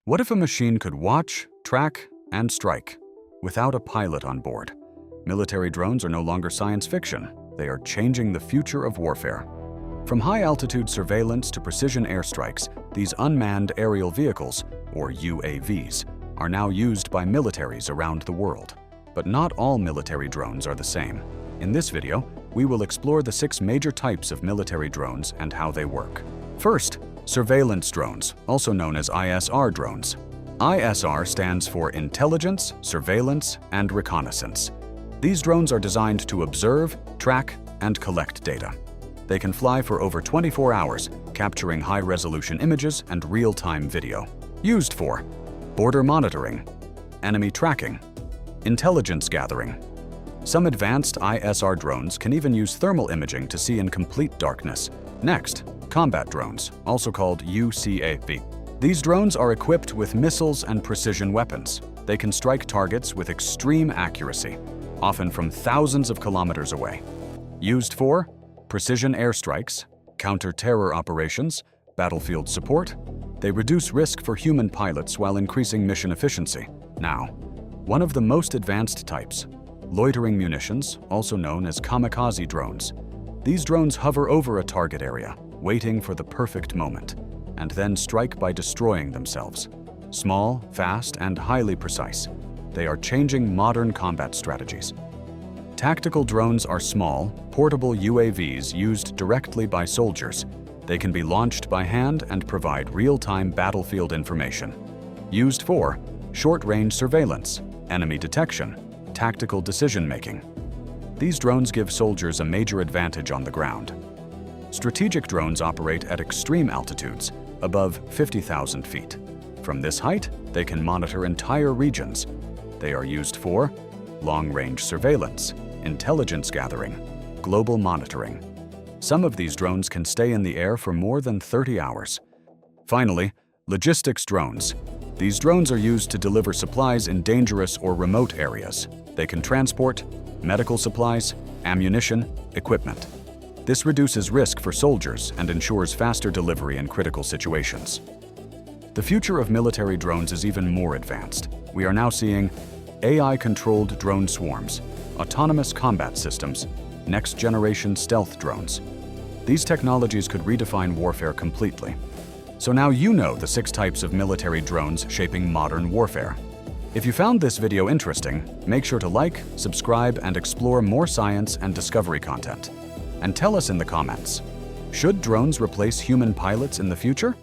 What if a machine could watch, track, and strike without a pilot on board? Military drones are no longer science fiction. They are changing the future of warfare. From high-altitude surveillance to precision airstrikes, these unmanned aerial vehicles, or UAVs, are now used by militaries around the world. But not all military drones are the same. In this video, we will explore the 6 major types of military drones and how they work. First, surveillance drones, also known as ISR drones. ISR stands for Intelligence, Surveillance, and Reconnaissance. These drones are designed to observe, track, and collect data. They can fly for over 24 hours, capturing high-resolution images and real-time video. Used for border monitoring, enemy tracking, intelligence gathering. Some advanced ISR drones can even use thermal imaging to see in complete darkness. Next, combat drones, also called UCAV. These drones are equipped with missiles and precision weapons. They can strike targets with extreme accuracy, often from thousands of kilometers away. Used for precision airstrikes, counter-terror operations, battlefield support. They reduce risk for human pilots while increasing mission efficiency. Now, one of the most advanced types, loitering munitions, also known as kamikaze drones. These drones hover over a target area, waiting for the perfect moment, and then strike by destroying themselves. Small, fast, and highly precise, they are changing modern combat strategies. Tactical drones are small, portable UAVs used directly by soldiers. They can be launched by hand and provide real-time battlefield information. Used for short-range surveillance, enemy detection, tactical decision-making. These drones give soldiers a major advantage on the ground. Strategic drones operate at extreme altitudes, above 50,000 feet. From this height, they can monitor entire regions. They are used for long-range surveillance, intelligence gathering, global monitoring. Some of these drones can stay in the air for more than 30 hours. Finally, logistics drones. These drones are used to deliver supplies in dangerous or remote areas. They can transport medical supplies, ammunition, equipment. This reduces risk for soldiers and ensures faster delivery in critical situations. The future of military drones is even more advanced. We are now seeing AI-controlled drone swarms, autonomous combat systems, next-generation stealth drones. These technologies could redefine warfare completely. So now you know the 6 types of military drones shaping modern warfare. If you found this video interesting, make sure to like, subscribe, and explore more science and discovery content. And tell us in the comments, should drones replace human pilots in the future?